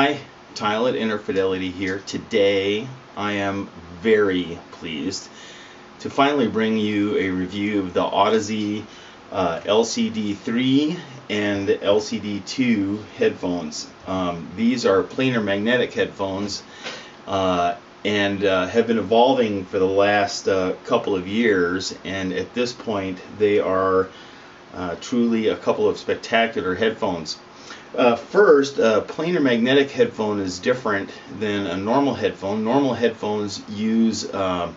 Hi, Tyler at Interfidelity here. Today I am very pleased to finally bring you a review of the Audeze LCD-3 and LCD-2 headphones. These are planar magnetic headphones and have been evolving for the last couple of years, and at this point they are truly a couple of spectacular headphones. First, a planar magnetic headphone is different than a normal headphone. Normal headphones use a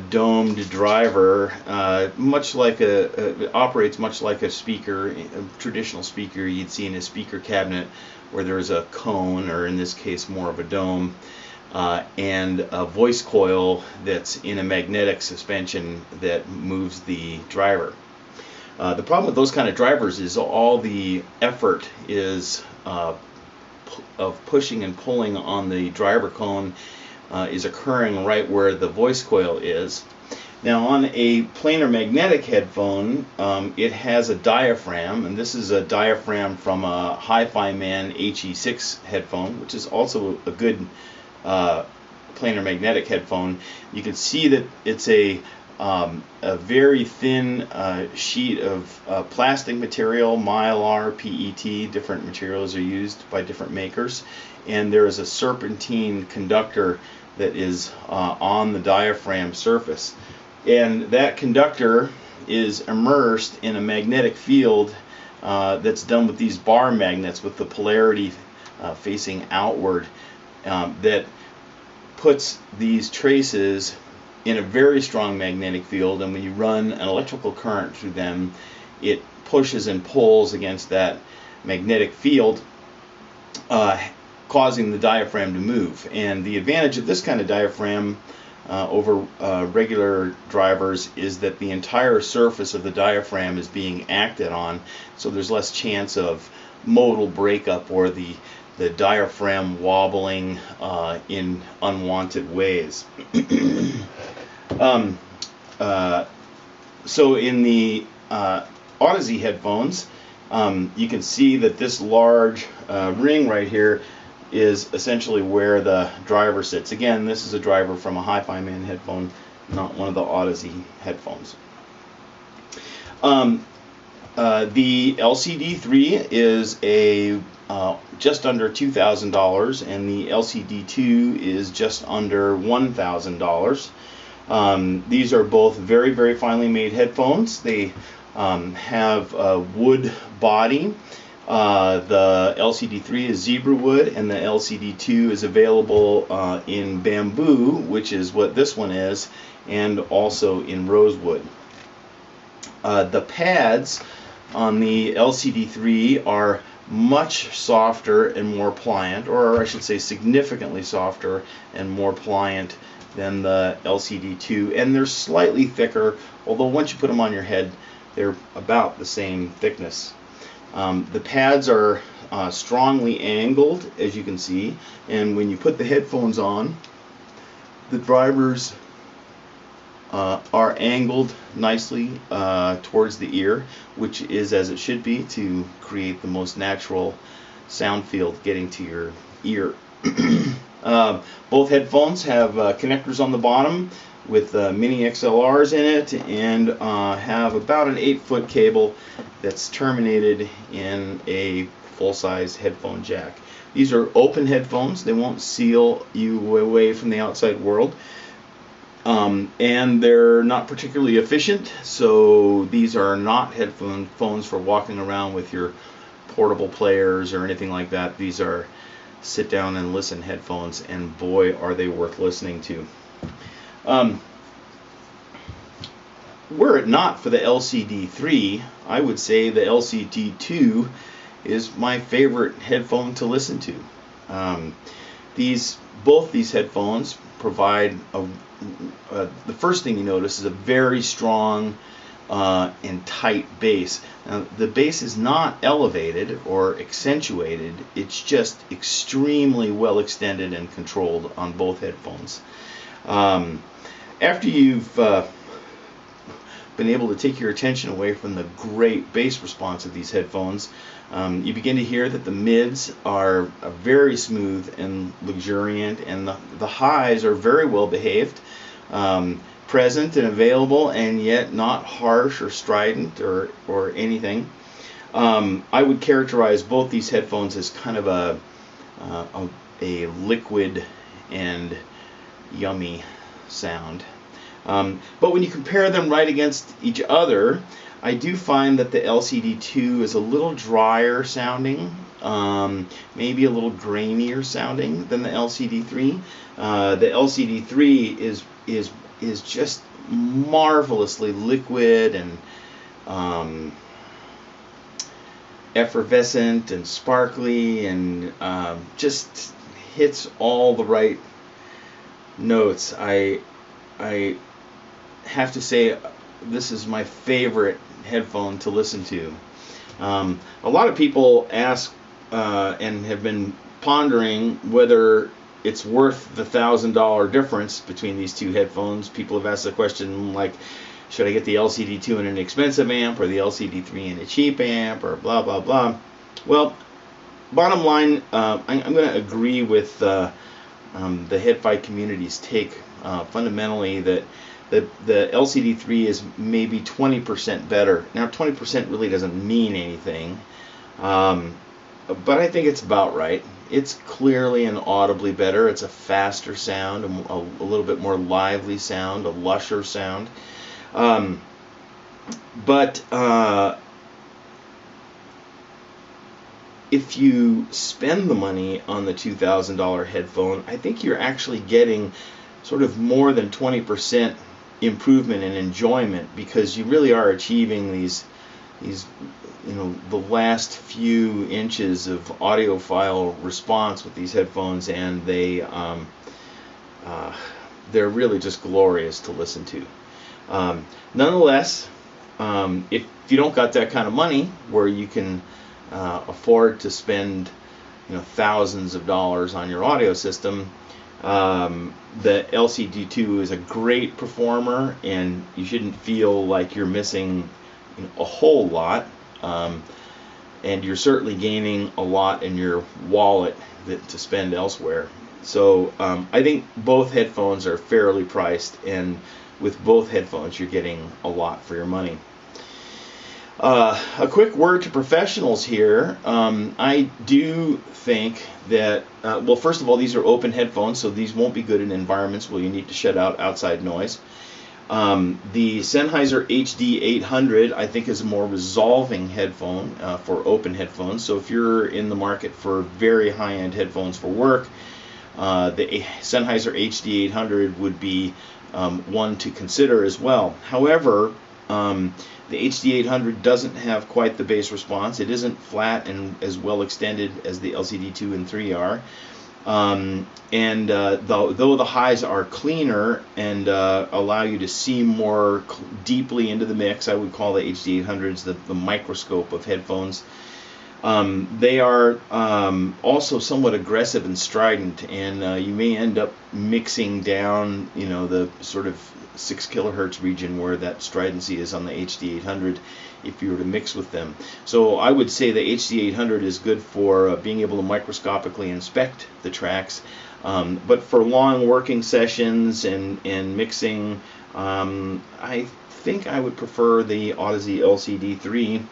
domed driver, it operates much like a speaker, a traditional speaker you'd see in a speaker cabinet, where there's a cone, or in this case more of a dome, and a voice coil that's in a magnetic suspension that moves the driver. The problem with those kind of drivers is all the effort is of pushing and pulling on the driver cone is occurring right where the voice coil is. Now, on a planar magnetic headphone, it has a diaphragm, and this is a diaphragm from a Hi-Fi Man HE6 headphone, which is also a good planar magnetic headphone. You can see that it's a very thin sheet of plastic material, mylar, PET, different materials are used by different makers, and there is a serpentine conductor that is on the diaphragm surface, and that conductor is immersed in a magnetic field that's done with these bar magnets with the polarity facing outward, that puts these traces in a very strong magnetic field, and when you run an electrical current through them, it pushes and pulls against that magnetic field, causing the diaphragm to move. And the advantage of this kind of diaphragm over regular drivers is that the entire surface of the diaphragm is being acted on, so there's less chance of modal breakup or the diaphragm wobbling in unwanted ways. So in the Audeze headphones, you can see that this large ring right here is essentially where the driver sits. Again, this is a driver from a Hi-Fi Man headphone, not one of the Audeze headphones. The LCD-3 is just under $2,000, and the LCD-2 is just under $1,000. These are both very, very finely made headphones. They have a wood body. The LCD-3 is zebra wood, and the LCD-2 is available in bamboo, which is what this one is, and also in rosewood. The pads on the LCD-3 are much softer and more pliant, or I should say significantly softer and more pliant than the LCD-2, and they're slightly thicker, although once you put them on your head they're about the same thickness. The pads are strongly angled, as you can see, and when you put the headphones on, the drivers are angled nicely towards the ear, which is as it should be to create the most natural sound field getting to your ear. Both headphones have connectors on the bottom with mini XLRs in it, and have about an 8-foot cable that's terminated in a full-size headphone jack. These are open headphones. They won't seal you away from the outside world. And they're not particularly efficient, so these are not headphones for walking around with your portable players or anything like that. These are sit down and listen headphones, and boy are they worth listening to. Were it not for the LCD-3, I would say the LCD-2 is my favorite headphone to listen to. Both these headphones provide the first thing you notice is a very strong and tight bass. Now, the bass is not elevated or accentuated, it's just extremely well extended and controlled on both headphones. After you've been able to take your attention away from the great bass response of these headphones. You begin to hear that the mids are very smooth and luxuriant, and the highs are very well behaved, present and available, and yet not harsh or strident or anything. I would characterize both these headphones as kind of a liquid and yummy sound. But when you compare them right against each other, I do find that the LCD-2 is a little drier sounding, maybe a little grainier sounding than the LCD-3. The LCD-3 is just marvelously liquid and effervescent and sparkly, and just hits all the right notes. I have to say, this is my favorite headphone to listen to. A lot of people ask and have been pondering whether it's worth the $1,000 difference between these two headphones. People have asked the question like, should I get the LCD-2 in an expensive amp or the LCD-3 in a cheap amp, or blah blah blah. Well, bottom line, I'm going to agree with the HeadFi community's take, fundamentally, that the LCD-3 is maybe 20% better. Now, 20% really doesn't mean anything, but I think it's about right. It's clearly and audibly better. It's a faster sound, a little bit more lively sound, a lusher sound. But if you spend the money on the $2,000 headphone, I think you're actually getting sort of more than 20% improvement in enjoyment, because you really are achieving these the last few inches of audiophile response with these headphones, and they're really just glorious to listen to. Nonetheless, if you don't got that kind of money where you can afford to spend thousands of dollars on your audio system, the LCD-2 is a great performer, and you shouldn't feel like you're missing a whole lot, and you're certainly gaining a lot in your wallet to spend elsewhere. So I think both headphones are fairly priced, and with both headphones you're getting a lot for your money. A quick word to professionals here. I do think that, well, first of all, these are open headphones, so these won't be good in environments where you need to shut out outside noise. The Sennheiser HD-800, I think, is a more resolving headphone for open headphones. So if you're in the market for very high-end headphones for work, the Sennheiser HD-800 would be one to consider as well. However, the HD-800 doesn't have quite the bass response. It isn't flat and as well extended as the LCD-2 and 3 are. And though the highs are cleaner and allow you to see more deeply into the mix, I would call the HD-800s the microscope of headphones. They are also somewhat aggressive and strident, and you may end up mixing down, the sort of 6 kilohertz region where that stridency is on the HD-800 if you were to mix with them. So I would say the HD-800 is good for being able to microscopically inspect the tracks, but for long working sessions and mixing, I think I would prefer the Audeze LCD-3.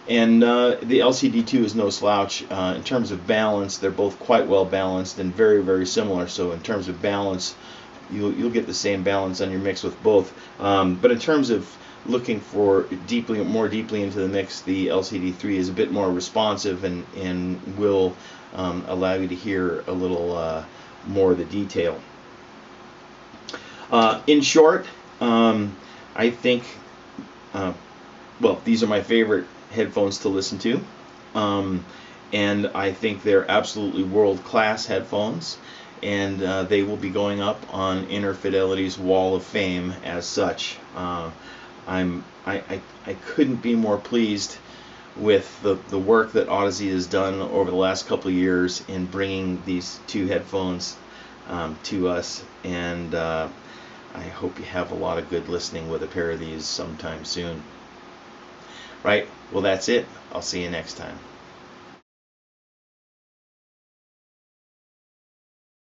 And the LCD-2 is no slouch. In terms of balance, they're both quite well balanced and very, very similar. So in terms of balance, you'll get the same balance on your mix with both. But in terms of looking for more deeply into the mix, the LCD-3 is a bit more responsive and will allow you to hear a little more of the detail. In short, I think, well, these are my favorite headphones to listen to, and I think they're absolutely world-class headphones, and they will be going up on Inner Fidelity's Wall of Fame as such. I couldn't be more pleased with the work that Audeze has done over the last couple of years in bringing these two headphones to us, and I hope you have a lot of good listening with a pair of these sometime soon. Right, well that's it. I'll see you next time.